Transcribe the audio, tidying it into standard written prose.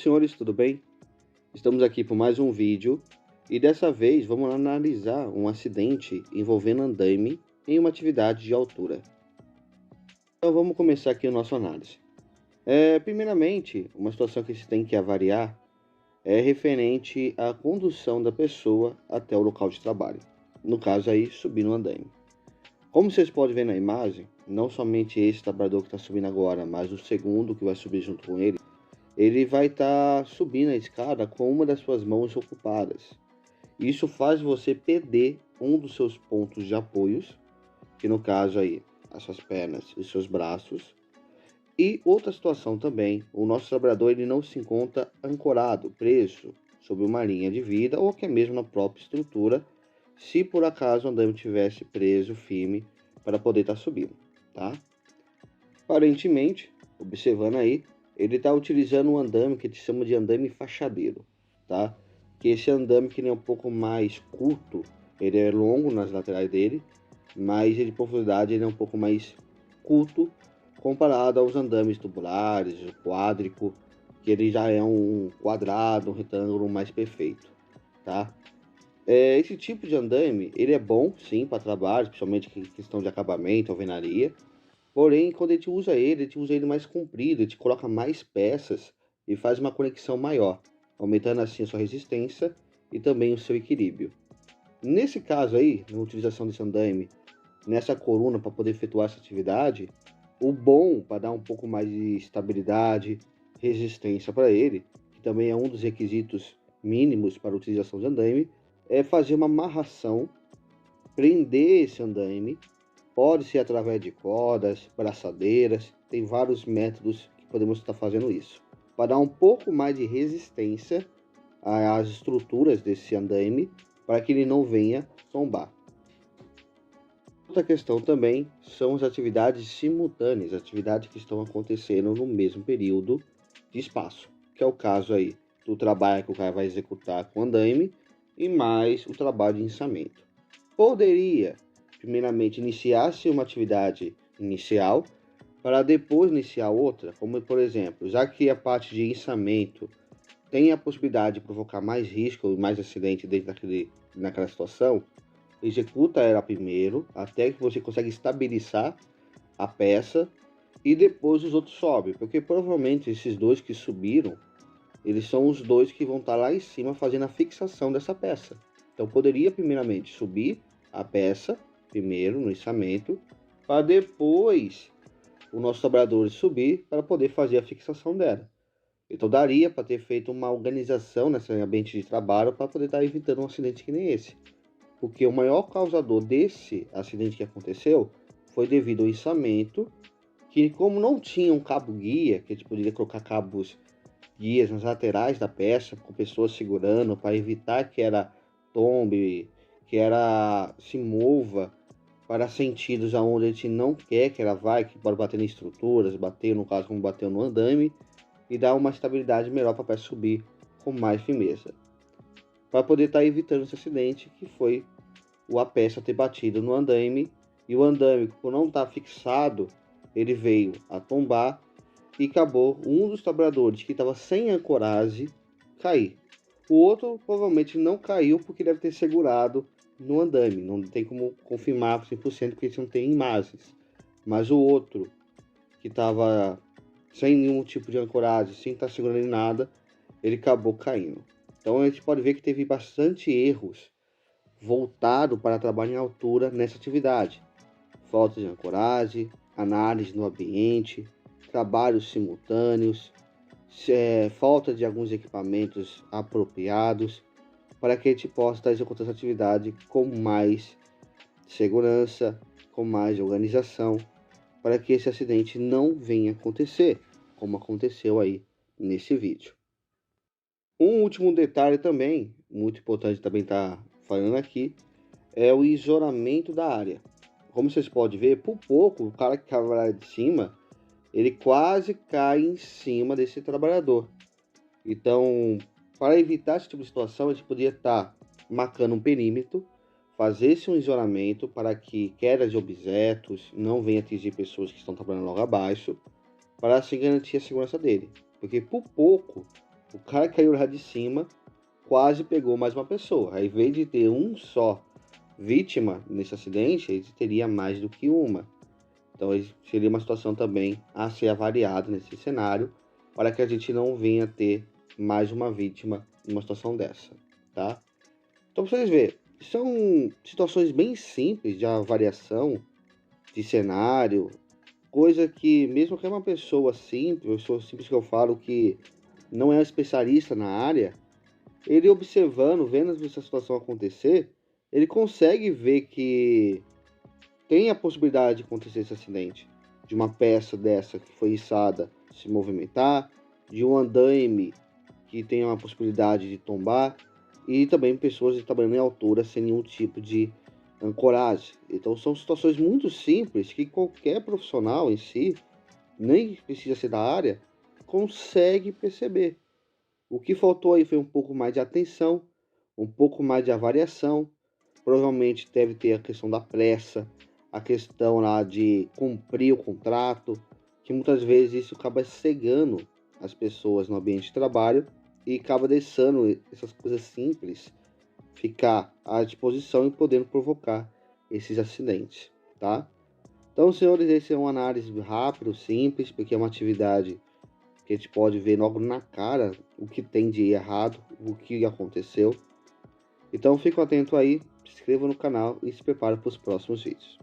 Senhores, tudo bem? Estamos aqui por mais um vídeo e dessa vez vamos analisar um acidente envolvendo andaime em uma atividade de altura. Então vamos começar aqui a nossa análise. Primeiramente, uma situação que se tem que avaliar é referente à condução da pessoa até o local de trabalho. No caso aí, subir no andaime. Como vocês podem ver na imagem, não somente esse trabalhador que está subindo agora, mas o segundo que vai subir junto com ele vai estar subindo a escada com uma das suas mãos ocupadas. Isso faz você perder um dos seus pontos de apoios, que no caso aí, as suas pernas e seus braços. E outra situação também, o nosso trabalhador ele não se encontra ancorado, preso sobre uma linha de vida ou até mesmo na própria estrutura, se por acaso o andaime tivesse preso firme para poder estar subindo, tá? Aparentemente, observando aí, ele está utilizando um andame que a gente chama de andame fachadeiro, tá? Que esse andame que ele é um pouco mais curto, ele é longo nas laterais dele, mas ele, de profundidade ele é um pouco mais curto comparado aos andames tubulares, o quádrico, que ele já é um quadrado, um retângulo mais perfeito, tá? Esse tipo de andaime, ele é bom, sim, para trabalho, especialmente em questão de acabamento, alvenaria. Porém, quando a gente usa ele, mais comprido, a gente coloca mais peças e faz uma conexão maior, aumentando assim a sua resistência e também o seu equilíbrio. Nesse caso aí, na utilização desse andaime, nessa coluna para poder efetuar essa atividade, o bom para dar um pouco mais de estabilidade, resistência para ele, que também é um dos requisitos mínimos para a utilização de andaime, é fazer uma amarração, prender esse andaime. Pode ser através de cordas, braçadeiras, tem vários métodos que podemos estar fazendo isso. Para dar um pouco mais de resistência às estruturas desse andaime, para que ele não venha tombar. Outra questão também são as atividades simultâneas, atividades que estão acontecendo no mesmo período de espaço, que é o caso aí do trabalho que o cara vai executar com andaime e mais o trabalho de içamento. Poderia primeiramente iniciar-se uma atividade inicial para depois iniciar outra, como por exemplo, já que a parte de içamento tem a possibilidade de provocar mais risco e mais acidente dentro naquela situação, executa ela primeiro, até que você consegue estabilizar a peça e depois os outros sobem, porque provavelmente esses dois que subiram, eles são os dois que vão estar lá em cima fazendo a fixação dessa peça. Então poderia primeiramente subir a peça primeiro no içamento, para depois o nosso trabalhador subir para poder fazer a fixação dela. Então daria para ter feito uma organização nesse ambiente de trabalho para poder estar evitando um acidente que nem esse. Porque o maior causador desse acidente que aconteceu foi devido ao içamento, que como não tinha um cabo guia, que a gente poderia colocar cabos guias nas laterais da peça, com pessoas segurando para evitar que ela tombe, que ela se mova para sentidos aonde a gente não quer que ela vá, que pode bater em estruturas, bater no caso como bateu no andaime, e dar uma estabilidade melhor para a peça subir com mais firmeza. Para poder estar evitando esse acidente, que foi a peça ter batido no andaime, e o andaime, por não estar fixado, ele veio a tombar e acabou um dos trabalhadores que estava sem ancoragem cair. O outro provavelmente não caiu porque deve ter segurado no andaime, não tem como confirmar 100% porque a gente não tem imagens. Mas o outro, que estava sem nenhum tipo de ancoragem, sem estar segurando em nada, ele acabou caindo. Então a gente pode ver que teve bastante erros voltado para trabalho em altura nessa atividade. Falta de ancoragem, análise no ambiente, trabalhos simultâneos, falta de alguns equipamentos apropriados, para que a gente possa estar executando essa atividade com mais segurança, com mais organização, para que esse acidente não venha acontecer, como aconteceu aí nesse vídeo. Um último detalhe também, muito importante também estar falando aqui, é o isolamento da área. Como vocês podem ver, por pouco, o cara que estava lá de cima, ele quase cai em cima desse trabalhador. Então, para evitar esse tipo de situação, a gente poderia estar marcando um perímetro, fazer-se um isolamento para que quedas de objetos não venham atingir pessoas que estão trabalhando logo abaixo, para assim garantir a segurança dele. Porque por pouco, O cara caiu lá de cima, quase pegou mais uma pessoa. Aí, ao invés de ter um só vítima nesse acidente, ele teria mais do que uma. Então, seria uma situação também a ser avaliada nesse cenário, para que a gente não venha ter mais uma vítima numa situação dessa, tá? Então, pra vocês verem, são situações bem simples de avaliação de cenário, coisa que, mesmo que é uma pessoa simples que eu falo que não é especialista na área, ele observando, vendo essa situação acontecer, ele consegue ver que tem a possibilidade de acontecer esse acidente, de uma peça dessa que foi içada se movimentar, de um andaime que tem uma possibilidade de tombar, e também pessoas de tamanho e altura sem nenhum tipo de ancoragem. Então são situações muito simples que qualquer profissional em si, nem precisa ser da área, consegue perceber. O que faltou aí foi um pouco mais de atenção, um pouco mais de avaliação. Provavelmente deve ter a questão da pressa, a questão lá de cumprir o contrato, que muitas vezes isso acaba cegando as pessoas no ambiente de trabalho e acaba deixando essas coisas simples ficar à disposição e podendo provocar esses acidentes, tá? Então, senhores, esse é uma análise rápida, simples, porque é uma atividade que a gente pode ver logo na cara o que tem de errado, o que aconteceu. Então, fique atento aí, se inscreva no canal e se prepare para os próximos vídeos.